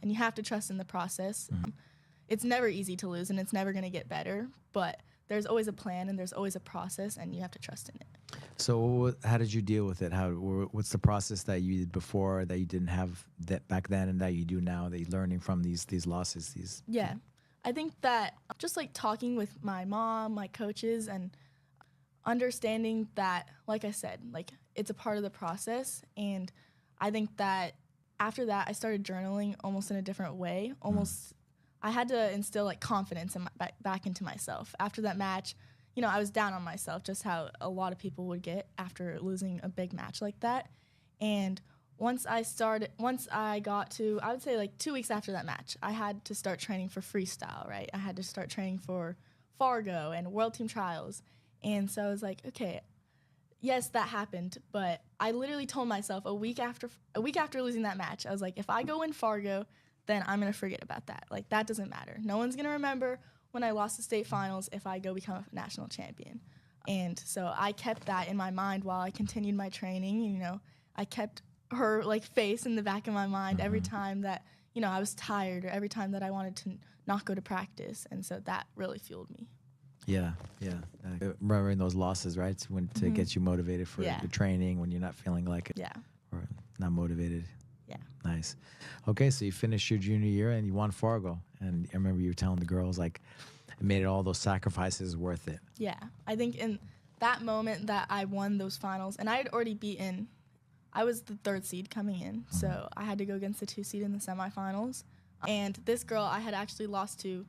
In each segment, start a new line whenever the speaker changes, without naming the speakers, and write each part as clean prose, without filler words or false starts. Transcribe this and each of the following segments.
and you have to trust in the process. It's never easy to lose, and it's never going to get better, but there's always a plan and there's always a process, and you have to trust in it.
So how did you deal with it? What's the process that you did before that you didn't have that back then and that you do now, that you're learning from these losses?
Yeah. I think that just like talking with my mom, my coaches, and understanding that, like I said, like it's a part of the process. And I think that after that, I started journaling almost in a different way. I had to instill like confidence in back into myself. After that match, you know, I was down on myself, just how a lot of people would get after losing a big match like that. And once I got to, I would say like 2 weeks after that match, I had to start training for freestyle, right? I had to start training for Fargo and World Team Trials. And so I was like, okay, yes, that happened, but I literally told myself a week after losing that match, I was like, if I go win Fargo, then I'm going to forget about that. Like, that doesn't matter. No one's going to remember when I lost the state finals if I go become a national champion. And so I kept that in my mind while I continued my training. You know, I kept her like face in the back of my mind every time that, you know, I was tired or every time that I wanted to not go to practice. And so that really fueled me.
Yeah. Remembering those losses, right? To get you motivated for the training when you're not feeling like it.
Yeah.
Or not motivated.
Yeah.
Nice. Okay, so you finished your junior year and you won Fargo. And I remember you were telling the girls, like, it made all those sacrifices worth it.
Yeah. I think in that moment that I won those finals, and I had already beaten, I was the 3rd seed coming in, so I had to go against the 2 seed in the semifinals. And this girl I had actually lost to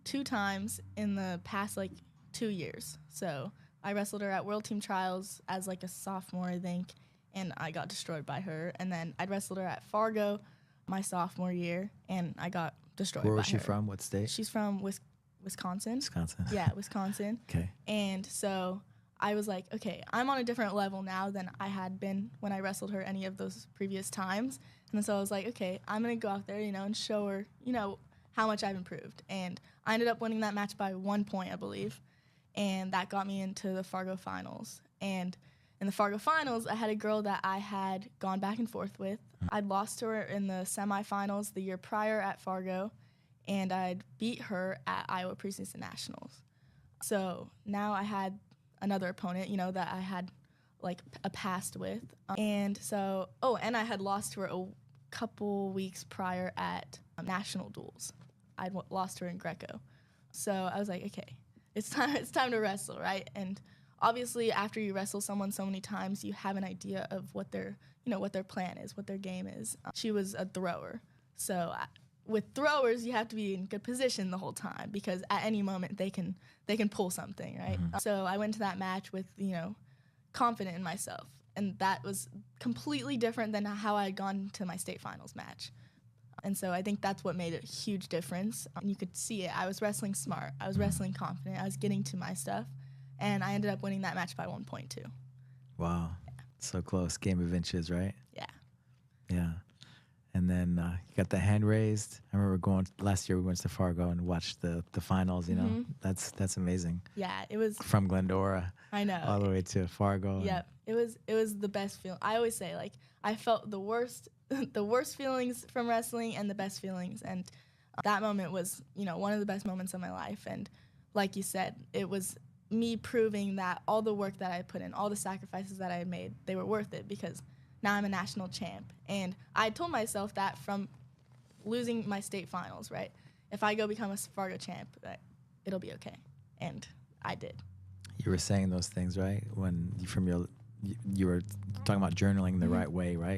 2 times in the past, like, 2 years. So I wrestled her at World Team Trials as, like, a sophomore, I think, and I got destroyed by her. And then I wrestled her at Fargo my sophomore year, and I got destroyed by her.
Where was she from? What state?
She's from Wisconsin.
Wisconsin.
Yeah, Wisconsin.
Okay.
And so I was like, okay, I'm on a different level now than I had been when I wrestled her any of those previous times. And so I was like, okay, I'm going to go out there, you know, and show her, you know, how much I've improved. And I ended up winning that match by 1 point, I believe. And that got me into the Fargo finals. And in the Fargo finals, I had a girl that I had gone back and forth with. I'd lost to her in the semifinals the year prior at Fargo, and I'd beat her at Iowa Preseason Nationals. So now I had another opponent, you know, that I had like a past with. And so, and I had lost to her a couple weeks prior at national duels. I'd lost to her in Greco. So I was like, okay, it's time to wrestle, right? And obviously, after you wrestle someone so many times, you have an idea of what their plan is, what their game is. She was a thrower, so with throwers, you have to be in good position the whole time because at any moment they can pull something, right? So I went to that match with, you know, confident in myself, and that was completely different than how I had gone to my state finals match. And so I think that's what made a huge difference. You could see it. I was wrestling smart. I was wrestling confident. I was getting to my stuff. And I ended up winning that match by 1 point, too.
Wow. Yeah. So close. Game of inches, right?
Yeah.
Yeah. And then you got the hand raised. I remember last year we went to Fargo and watched the finals, you know. That's amazing.
Yeah, it was.
From Glendora.
I know.
All the way to Fargo.
Yep. It was the best feeling. I always say, like, I felt the worst feelings from wrestling and the best feelings. And that moment was, you know, one of the best moments of my life. And like you said, it was me proving that all the work that I put in, all the sacrifices that I had made, they were worth it because now I'm a national champ. And I told myself that from losing my state finals, right? If I go become a Fargo champ, it'll be okay. And I did.
You were saying those things, right? When you were talking about journaling the right way, right?